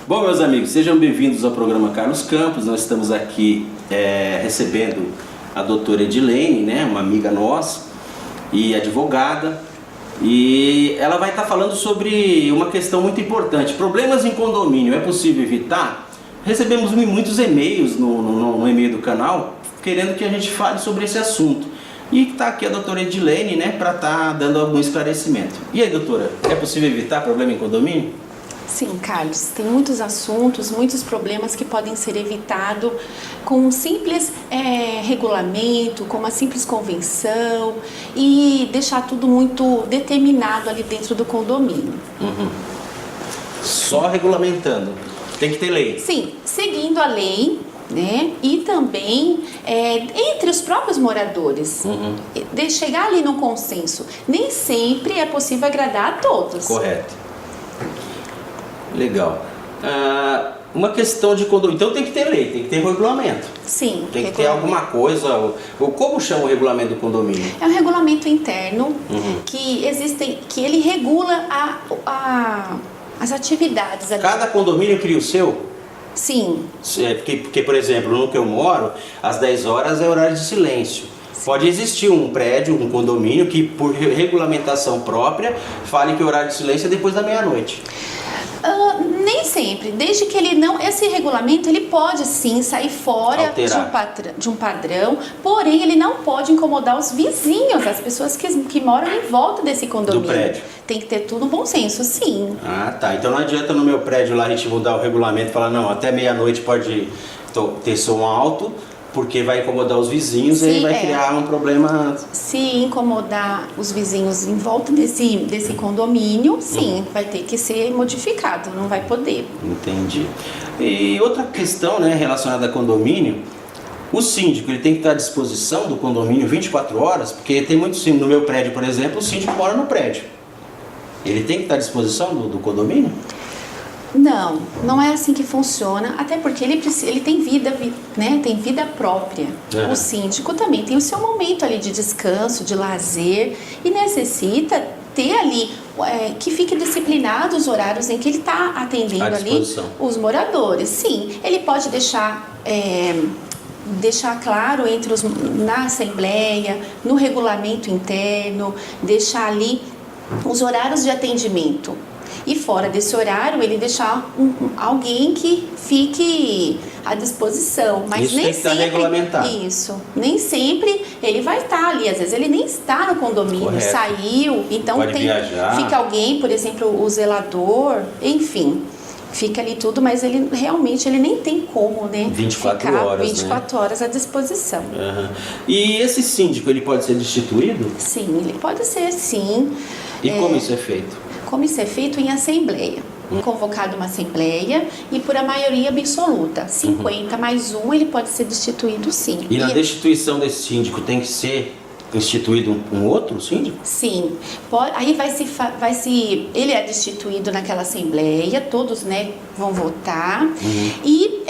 Bom, meus amigos, sejam bem-vindos ao programa Carlos Campos. Nós estamos aqui recebendo a doutora Edilene, né, uma amiga nossa e advogada, e ela vai estar falando sobre uma questão muito importante: problemas em condomínio, é possível evitar? Recebemos muitos e-mails no e-mail do canal querendo que a gente fale sobre esse assunto. E está aqui a doutora Edilene, né, para estar dando algum esclarecimento. E aí, doutora, é possível evitar problema em condomínio? Sim, Carlos, tem muitos assuntos, muitos problemas que podem ser evitados com um simples regulamento, com uma simples convenção e deixar tudo muito determinado ali dentro do condomínio. Só regulamentando, tem que ter lei. Sim, seguindo a lei, né? E também entre os próprios moradores, de chegar ali no consenso. Nem sempre é possível agradar a todos. Correto. Legal. Uma questão de condomínio. Então tem que ter lei, tem que ter regulamento. Sim. Tem que ter alguma coisa. Ou como chama o regulamento do condomínio? É um regulamento interno que ele regula as atividades ali. Cada condomínio cria o seu? Sim. Porque, por exemplo, no que eu moro, às 10 horas é horário de silêncio. Pode existir um prédio, um condomínio que, por regulamentação própria, fale que o horário de silêncio é depois da meia-noite. Nem sempre, desde que ele não... Esse regulamento, ele pode sim sair fora de um padrão, porém ele não pode incomodar os vizinhos, as pessoas que moram em volta desse condomínio. Do prédio. Tem que ter tudo um bom senso, sim. Ah, tá. Então não adianta no meu prédio lá a gente mudar o regulamento e falar, não, até meia-noite pode ter som alto, porque vai incomodar os vizinhos. Sim, e aí vai criar um problema. Se incomodar os vizinhos em volta desse condomínio, sim, vai ter que ser modificado, não vai poder. Entendi. E outra questão, né, relacionada a condomínio, o síndico, ele tem que estar à disposição do condomínio 24 horas, porque tem muito síndico. No meu prédio, por exemplo, o síndico mora no prédio. Ele tem que estar à disposição do condomínio? Não, não é assim que funciona, até porque ele tem vida, né? Tem vida própria. O síndico também tem o seu momento ali de descanso, de lazer, e necessita ter ali que fique disciplinado os horários em que ele está atendendo ali os moradores. Sim, ele pode deixar claro na assembleia, no regulamento interno, deixar ali os horários de atendimento. E fora desse horário, ele deixar alguém que fique à disposição. Mas isso nem tem que estar regulamentado. Isso. Nem sempre ele vai estar ali. Às vezes ele nem está no condomínio, saiu. Então fica alguém, por exemplo, o zelador, enfim. Fica ali tudo, mas ele realmente nem tem como, né? 24 horas, 24 horas à disposição. E esse síndico, ele pode ser destituído? Sim, ele pode ser, sim. E como isso é feito? Como isso é feito em assembleia. Convocado uma assembleia e por a maioria absoluta, 50 mais 1, ele pode ser destituído, sim. E na destituição desse síndico tem que ser instituído um outro síndico? Sim. Aí ele é destituído naquela assembleia, todos, né, vão votar e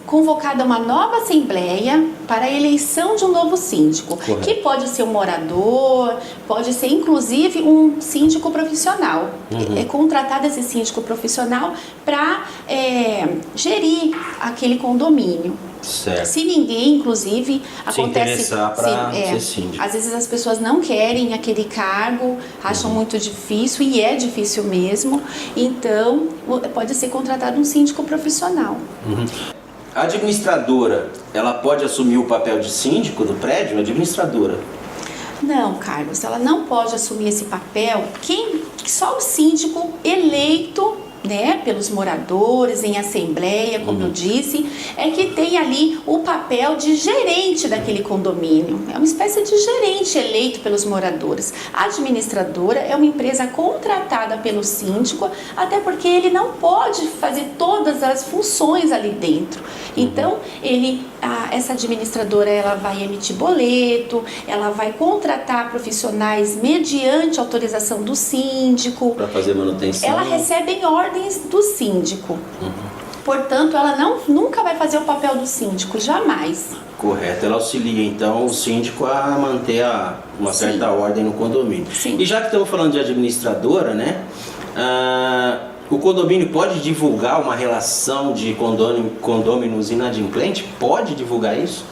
convocada uma nova assembleia para a eleição de um novo síndico. Correto. Que pode ser um morador, pode ser inclusive um síndico profissional. É contratado esse síndico profissional para gerir aquele condomínio. Certo. Se ninguém, inclusive, acontece para ser síndico. Às vezes as pessoas não querem aquele cargo, acham muito difícil, e é difícil mesmo. Então, pode ser contratado um síndico profissional. A administradora, ela pode assumir o papel de síndico do prédio? A administradora? Não, Carlos, ela não pode assumir esse papel. Só o síndico eleito, né, pelos moradores, em assembleia, como eu disse, é que tem ali o papel de gerente daquele condomínio. É uma espécie de gerente eleito pelos moradores. A administradora é uma empresa contratada pelo síndico, até porque ele não pode fazer todas as funções ali dentro. Então, essa administradora, ela vai emitir boleto, ela vai contratar profissionais mediante autorização do síndico. Para fazer manutenção. Ela recebe ordens do síndico. Portanto, ela nunca vai fazer o papel do síndico, jamais. Correto, ela auxilia então o síndico a manter uma certa ordem no condomínio. Sim. E já que estamos falando de administradora, né? O condomínio pode divulgar uma relação de condôminos inadimplentes? Pode divulgar isso?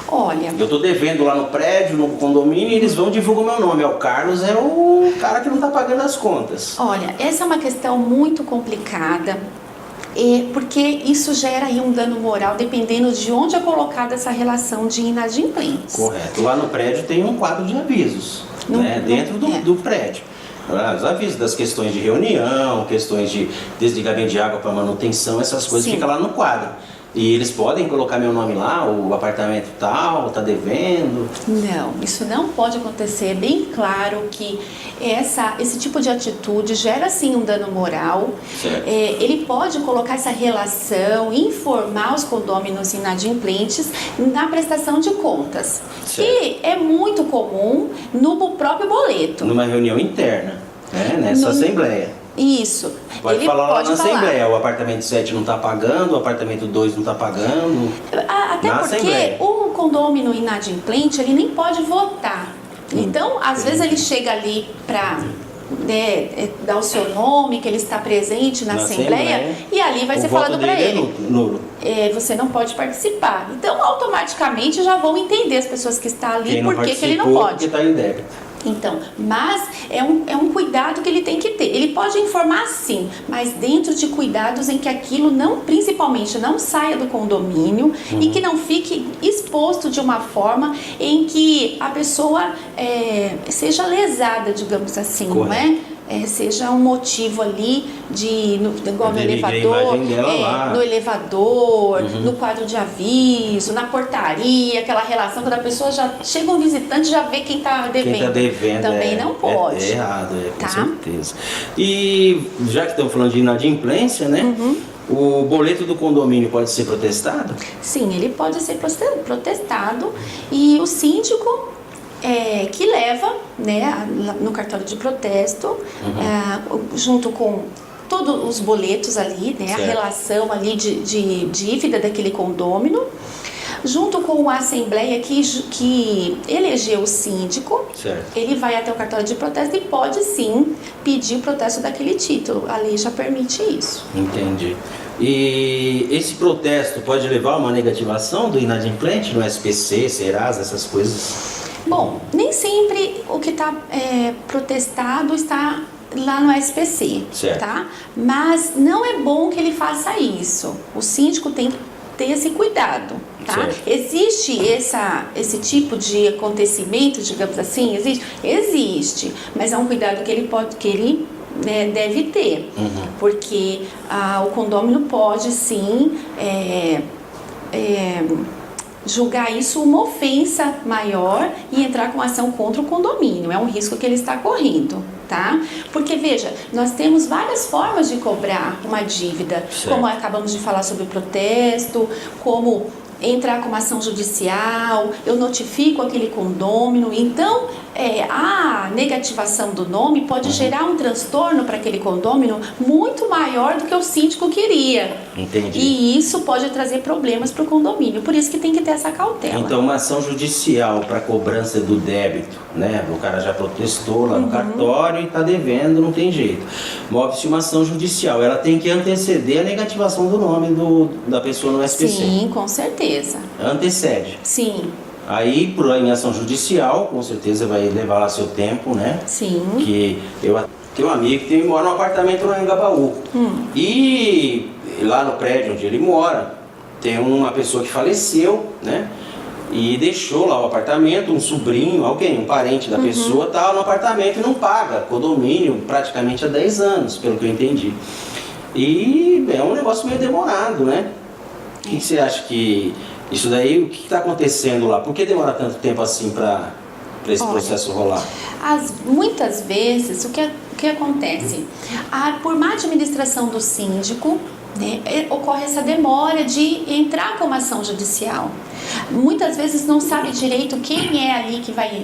Olha, Eu estou devendo lá no prédio, no condomínio, e eles vão divulgar o meu nome. O Carlos é o cara que não está pagando as contas. olha, essa é uma questão muito complicada, porque isso gera aí um dano moral dependendo de onde é colocada essa relação de inadimplentes. Correto. Lá no prédio tem um quadro de avisos, dentro do prédio. Os avisos das questões de reunião, questões de desligamento de água para manutenção, essas coisas ficam lá no quadro. E eles podem colocar meu nome lá, o apartamento tal, tá devendo? Não, isso não pode acontecer. É bem claro que esse tipo de atitude gera sim um dano moral. Ele pode colocar essa relação, informar os condôminos inadimplentes na prestação de contas, que é muito comum no próprio boleto. Numa reunião interna, nessa assembleia. Isso. Pode Ele falar lá pode na falar. Assembleia, o apartamento 7 não está pagando, o apartamento 2 não está pagando. Até na porque Assembleia. o condômino inadimplente, ele nem pode votar. Então, às vezes ele chega ali para dar o seu nome, que ele está presente na Assembleia, e ali vai ser falado para ele. Nulo. Você não pode participar. Então, automaticamente já vão entender as pessoas que estão ali por que ele não pode. Porque está em débito. Então, mas é um cuidado que ele tem que ter. Ele pode informar sim, mas dentro de cuidados em que aquilo principalmente não saia do condomínio e que não fique exposto de uma forma em que a pessoa seja lesada, digamos assim, não é? Seja um motivo ali igual no elevador, no elevador, no quadro de aviso, na portaria, aquela relação quando a pessoa já chega um visitante já vê quem está devendo. Quem está devendo também não pode. É errado, com tá? certeza. E já que estamos falando de inadimplência, né? O boleto do condomínio pode ser protestado? Sim, ele pode ser protestado e o síndico que leva, no cartório de protesto, junto com todos os boletos ali, a relação ali de dívida daquele condômino, junto com a assembleia que elegeu o síndico, ele vai até o cartório de protesto e pode sim pedir o protesto daquele título. A lei já permite isso. Entendi. E esse protesto pode levar a uma negativação do inadimplente no SPC, Serasa, essas coisas? Bom, nem sempre o que está protestado está lá no SPC, tá? Mas não é bom que ele faça isso. O síndico tem que ter esse cuidado, tá? Existe esse tipo de acontecimento, digamos assim? Existe, mas é um cuidado que ele deve ter, porque o condômino pode sim julgar isso uma ofensa maior e entrar com ação contra o condomínio. É um risco que ele está correndo, tá? Porque, veja, nós temos várias formas de cobrar uma dívida, como acabamos de falar sobre o protesto, como entrar com uma ação judicial, eu notifico aquele condômino. Então, a negativação do nome pode gerar um transtorno para aquele condômino muito maior do que o síndico queria. Entendi. E isso pode trazer problemas para o condomínio, por isso que tem que ter essa cautela. Então, uma ação judicial para cobrança do débito, o cara já protestou lá no cartório e está devendo, não tem jeito. Move-se uma ação judicial, ela tem que anteceder a negativação do nome da pessoa no SPC. Sim, com certeza. Antecede. Sim. Aí, em ação judicial, com certeza vai levar lá seu tempo, né? Sim. Que eu tenho um amigo que mora num apartamento lá em Engabaú. E lá no prédio onde ele mora, tem uma pessoa que faleceu, né? E deixou lá o apartamento, um sobrinho, alguém, um parente da pessoa, tá no apartamento e não paga condomínio praticamente há 10 anos, pelo que eu entendi. E é um negócio meio demorado, né? O que você acha que isso daí, o que está acontecendo lá? Por que demora tanto tempo assim para esse processo rolar? Muitas vezes, o que acontece? Por má administração do síndico, ocorre essa demora de entrar com uma ação judicial. Muitas vezes não sabe direito quem é ali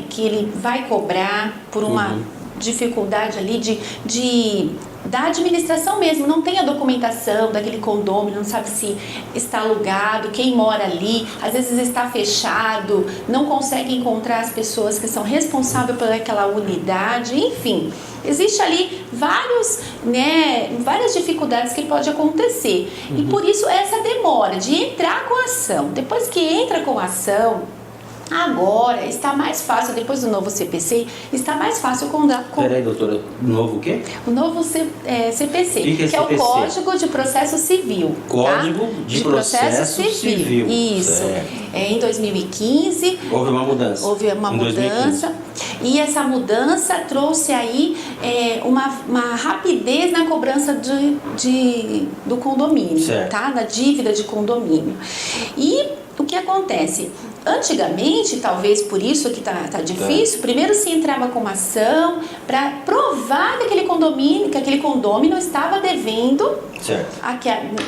que ele vai cobrar por uma dificuldade ali de da administração mesmo, não tem a documentação daquele condomínio, não sabe se está alugado, quem mora ali, às vezes está fechado, não consegue encontrar as pessoas que são responsáveis por aquela unidade, enfim. Existe ali várias dificuldades que pode acontecer. E por isso essa demora de entrar com a ação. Depois que entra com a ação, agora está mais fácil, depois do novo CPC, está mais fácil Peraí, doutora, novo o quê? o novo CPC, que é o CPC? Código de Processo Civil. Código de Processo Civil. Isso. Certo. Em 2015 Houve uma mudança. houve uma Em 2015. mudança e essa mudança trouxe aí uma rapidez na cobrança do condomínio, Certo. tá? Da dívida de condomínio. E o que acontece? Antigamente, talvez por isso que tá difícil, primeiro se entrava com uma ação para provar que aquele condomínio estava devendo Certo.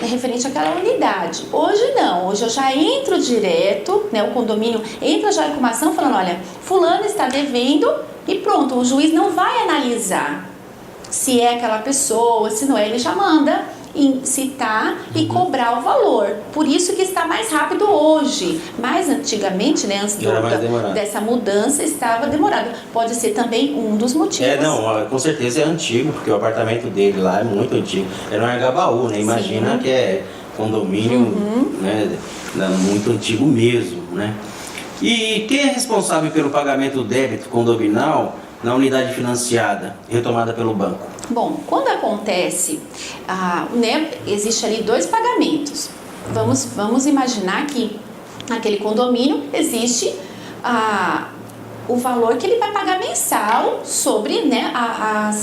referente àquela unidade. Hoje não, hoje eu já entro direto, né, o condomínio entra já com uma ação falando, olha, fulano está devendo e pronto, o juiz não vai analisar se é aquela pessoa, se não é, ele já manda citar e cobrar o valor. Por isso que está mais rápido hoje. Mas antigamente, né, antes dessa mudança, estava demorado. Pode ser também um dos motivos. Com certeza é antigo, porque o apartamento dele lá é muito antigo. Era um Agabaú, né? Imagina que é condomínio, né, muito antigo mesmo, né? E quem é responsável pelo pagamento do débito condominal na unidade financiada, retomada pelo banco? Bom, quando acontece, existe ali 2 pagamentos. Vamos imaginar que naquele condomínio existe o valor que ele vai pagar mensal sobre, né, a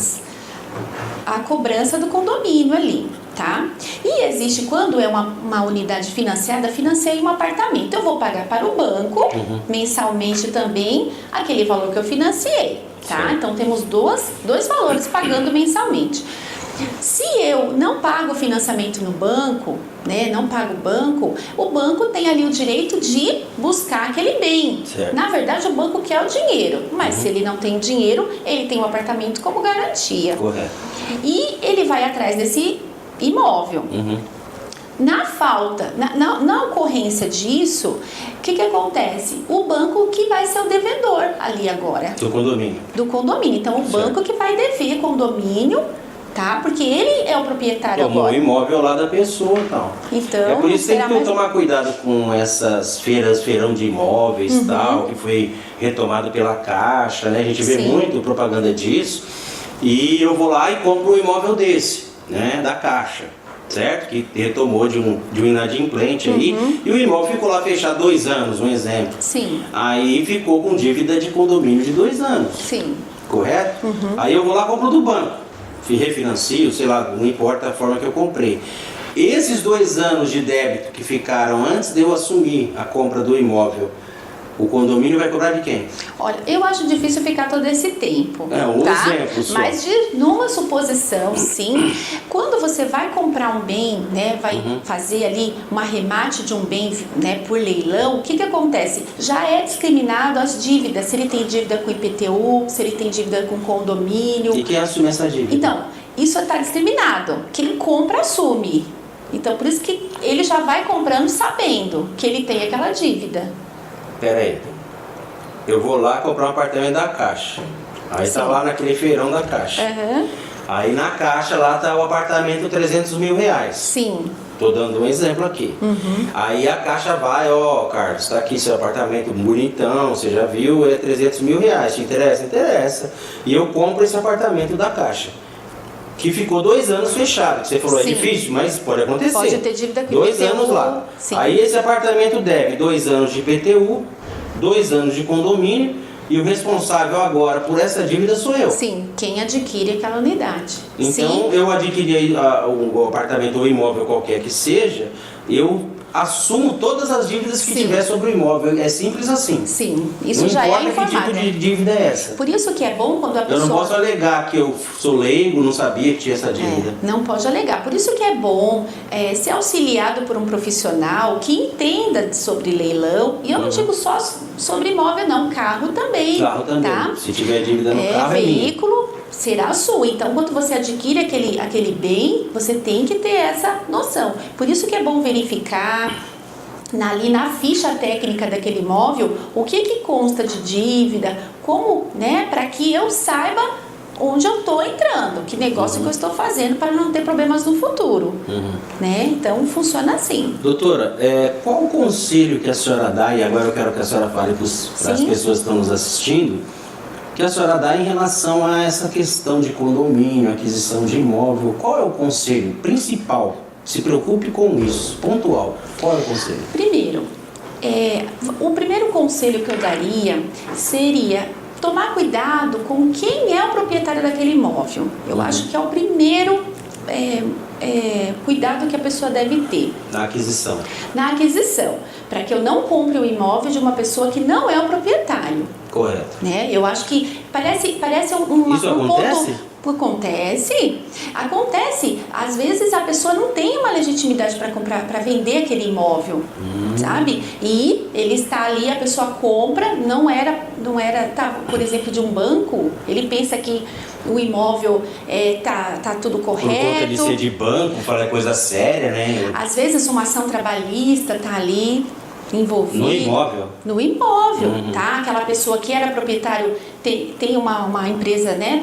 cobrança do condomínio ali, tá? E existe, quando é uma unidade financiada, financiei um apartamento, eu vou pagar para o banco mensalmente também aquele valor que eu financiei. Tá? Certo. Então temos dois valores pagando mensalmente. Se eu não pago o financiamento no banco, né, não pago o banco tem ali o direito de buscar aquele bem. Certo. Na verdade, o banco quer o dinheiro, mas se ele não tem dinheiro, ele tem o apartamento como garantia. Correto. E ele vai atrás desse imóvel. Na falta, na ocorrência disso, o que acontece? O banco que vai ser o devedor ali agora. Do condomínio. Então, o banco que vai dever condomínio, tá? Porque ele é o proprietário Tomou agora. o imóvel lá da pessoa e tal. Então, é por isso que tem que tomar cuidado com essas feirão de imóveis e tal, que foi retomado pela Caixa, né? A gente vê muito propaganda disso. E eu vou lá e compro um imóvel desse, né? Da Caixa. Certo? Que retomou de um inadimplente aí, e o imóvel ficou lá fechado 2 anos, um exemplo. Sim. Aí ficou com dívida de condomínio de 2 anos. Sim. Correto? Aí eu vou lá e compro do banco. Refinancio, sei lá, não importa a forma que eu comprei. Esses 2 anos de débito que ficaram antes de eu assumir a compra do imóvel, o condomínio vai cobrar de quem? Olha, eu acho difícil ficar todo esse tempo. Um exemplo só. Mas numa suposição, sim, quando você vai comprar um bem, né, vai fazer ali um arremate de um bem, né, por leilão, o que acontece? Já é discriminado as dívidas, se ele tem dívida com IPTU, se ele tem dívida com condomínio. E quem assume essa dívida? Então, isso está discriminado. Quem compra, assume. Então, por isso que ele já vai comprando sabendo que ele tem aquela dívida. Pera aí, eu vou lá comprar um apartamento da Caixa. Aí tá lá naquele feirão da Caixa. Aí na Caixa lá tá o apartamento 300 mil reais. Sim. Tô dando um exemplo aqui. Aí a Caixa vai, Carlos, tá aqui seu apartamento bonitão, você já viu, é 300 mil reais, te interessa? Interessa. E eu compro esse apartamento da Caixa, que ficou 2 anos fechado. Você falou, é difícil, mas pode acontecer. Pode ter dívida com 2 IPTU, anos lá. sim. Aí esse apartamento deve 2 anos de IPTU, 2 anos de condomínio, e o responsável agora por essa dívida sou eu. Sim, quem adquire aquela unidade. Então, eu adquiri o apartamento ou imóvel qualquer que seja, eu assumo todas as dívidas que tiver sobre o imóvel. É simples assim. Sim, isso já é informado. Não importa que tipo de dívida é essa. Por isso que é bom quando a pessoa... Eu não posso alegar que eu sou leigo, não sabia que tinha essa dívida. Não pode alegar. Por isso que é bom ser auxiliado por um profissional que entenda sobre leilão. E eu não digo só sobre imóvel, não. Carro também. Carro também. Tá? Se tiver dívida no carro, é minha. Veículo será sua. Então, quando você adquire aquele bem, você tem que ter essa noção. Por isso que é bom verificar ali na ficha técnica daquele imóvel o que consta de dívida, como, né, para que eu saiba onde eu estou entrando, que negócio que eu estou fazendo para não ter problemas no futuro, né? Então funciona assim. Doutora, qual o conselho que a senhora dá, e agora eu quero que a senhora fale para as pessoas que estão nos assistindo, que a senhora dá em relação a essa questão de condomínio, aquisição de imóvel? Qual é o conselho principal? Se preocupe com isso, pontual. Qual é o conselho? Primeiro, o primeiro conselho que eu daria seria tomar cuidado com quem é o proprietário daquele imóvel. Eu acho que é o primeiro cuidado que a pessoa deve ter. Na aquisição. Na aquisição, para que eu não compre o imóvel de uma pessoa que não é o proprietário. Correto. Né? Eu acho que parece Isso acontece? ponto. Acontece. Às vezes a pessoa não tem uma legitimidade para comprar, para vender aquele imóvel, sabe? E ele está ali, a pessoa compra, não era, por exemplo, de um banco. Ele pensa que o imóvel tá tudo correto. Por conta de ser de banco, falar coisa séria, né? Às vezes uma ação trabalhista tá ali envolvido. No imóvel, tá? Aquela pessoa que era proprietário tem uma empresa, né?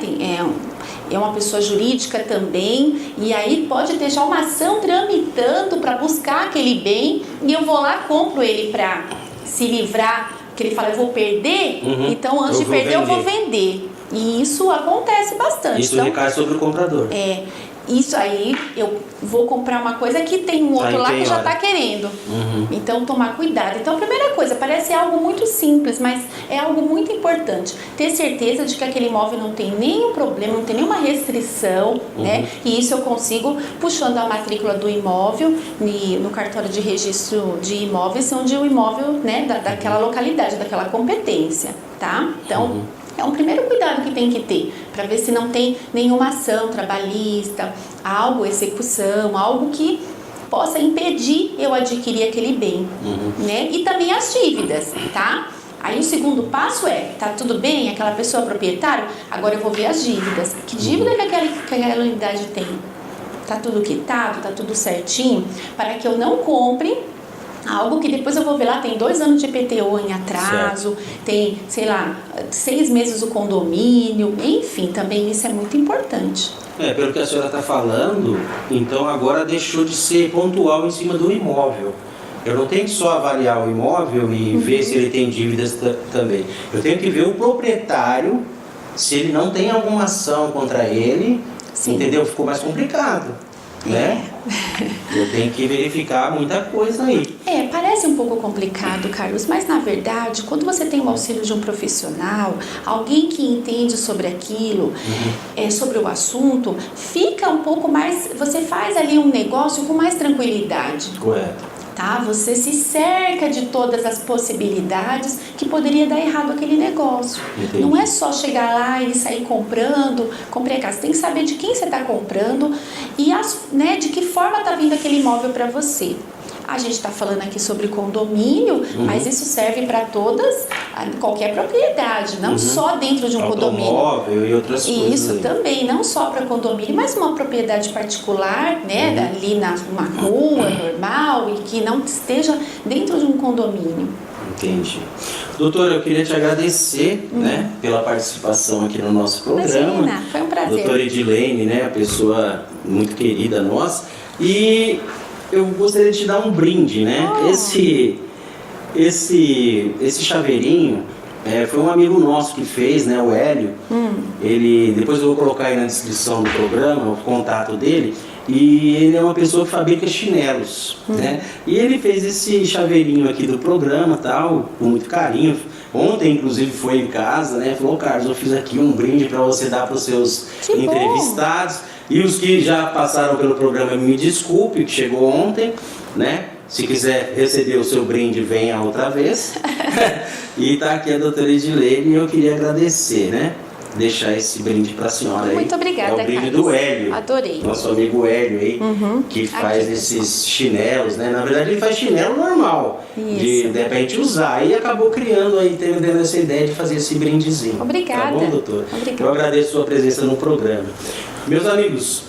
É uma pessoa jurídica também, e aí pode deixar uma ação tramitando para buscar aquele bem, e eu vou lá, compro ele para se livrar, que ele fala, eu vou perder, então antes de perder eu vou vender. E isso acontece bastante. Isso recai sobre o comprador. Isso aí, eu vou comprar uma coisa que tem um outro lá que já está querendo. Então, tomar cuidado. Então, a primeira coisa, parece algo muito simples, mas é algo muito importante. Ter certeza de que aquele imóvel não tem nenhum problema, não tem nenhuma restrição, né? E isso eu consigo puxando a matrícula do imóvel no cartório de registro de imóveis, onde o imóvel, né, daquela localidade, daquela competência, tá? Então, é um primeiro cuidado que tem que ter, para ver se não tem nenhuma ação trabalhista, execução, algo que possa impedir eu adquirir aquele bem, né? E também as dívidas, tá? Aí o segundo passo tá tudo bem, aquela pessoa proprietária, agora eu vou ver as dívidas. Que dívida que aquela unidade tem? Tá tudo quitado, tá tudo certinho, para que eu não compre algo que depois eu vou ver lá, tem 2 anos de IPTU em atraso, tem, 6 meses o condomínio, enfim, também isso é muito importante. Pelo que a senhora está falando, então agora deixou de ser pontual em cima do imóvel. Eu não tenho que só avaliar o imóvel e ver se ele tem dívidas também. Eu tenho que ver o proprietário, se ele não tem alguma ação contra ele, entendeu? Ficou mais complicado, né? Eu tenho que verificar muita coisa aí. Parece um pouco complicado, Carlos, mas na verdade, quando você tem o auxílio de um profissional, alguém que entende sobre aquilo, sobre o assunto, fica um pouco mais, você faz ali um negócio com mais tranquilidade. Correto. Tá? Você se cerca de todas as possibilidades que poderia dar errado aquele negócio. Entendi. Não é só chegar lá e sair comprando, comprei a casa. Você tem que saber de quem você está comprando e de que forma está vindo aquele imóvel para você. A gente está falando aqui sobre condomínio, mas isso serve para qualquer propriedade, não só dentro de um condomínio. Automóvel e outras coisas. Isso aí. Também, não só para condomínio, mas uma propriedade particular, né, ali numa rua normal e que não esteja dentro de um condomínio. Entendi. Doutora, eu queria te agradecer, né, pela participação aqui no nosso programa. Imagina, foi um prazer. Doutora Edilene, né, a pessoa muito querida nossa. E eu gostaria de te dar um brinde, né? Esse chaveirinho foi um amigo nosso que fez, né? O Hélio. Ele, depois eu vou colocar aí na descrição do programa o contato dele. E ele é uma pessoa que fabrica chinelos, né? E ele fez esse chaveirinho aqui do programa, tal, com muito carinho. Ontem, inclusive, foi em casa, né? Falou, Carlos, eu fiz aqui um brinde para você dar para os seus entrevistados. E os que já passaram pelo programa, me desculpe, que chegou ontem, né? Se quiser receber o seu brinde, venha outra vez. E tá aqui a doutora Edilene e eu queria agradecer, né? deixar esse brinde para a senhora aí. Muito obrigada, É o brinde Carlos. do Hélio. Adorei. Nosso amigo Hélio aí, que faz Aqui, esses chinelos, né? Na verdade ele faz chinelo normal, de Isso. repente usar. E acabou criando aí, tendo essa ideia de fazer esse brindezinho. Obrigada. Tá bom, doutor? Obrigada. Eu agradeço a sua presença no programa. Meus amigos,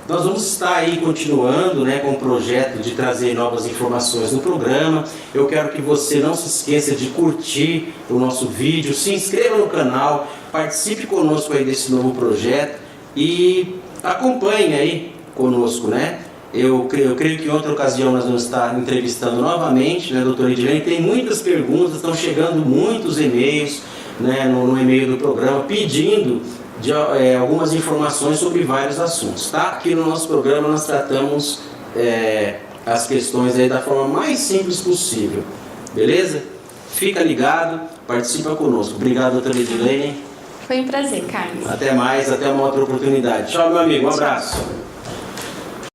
nós vamos estar aí continuando, né, com o projeto de trazer novas informações no programa. Eu quero que você não se esqueça de curtir o nosso vídeo, se inscreva no canal, participe conosco aí desse novo projeto e acompanhe aí conosco, né? Eu creio que em outra ocasião nós vamos estar entrevistando novamente, né, doutora Edilene? Tem muitas perguntas, estão chegando muitos e-mails, né, no e-mail do programa pedindo algumas informações sobre vários assuntos, tá? Aqui no nosso programa nós tratamos as questões aí da forma mais simples possível, beleza? Fica ligado, participa conosco. Obrigado, doutora Edilene. Foi um prazer, Carlos. Até mais, até uma outra oportunidade. Tchau, meu amigo, um abraço.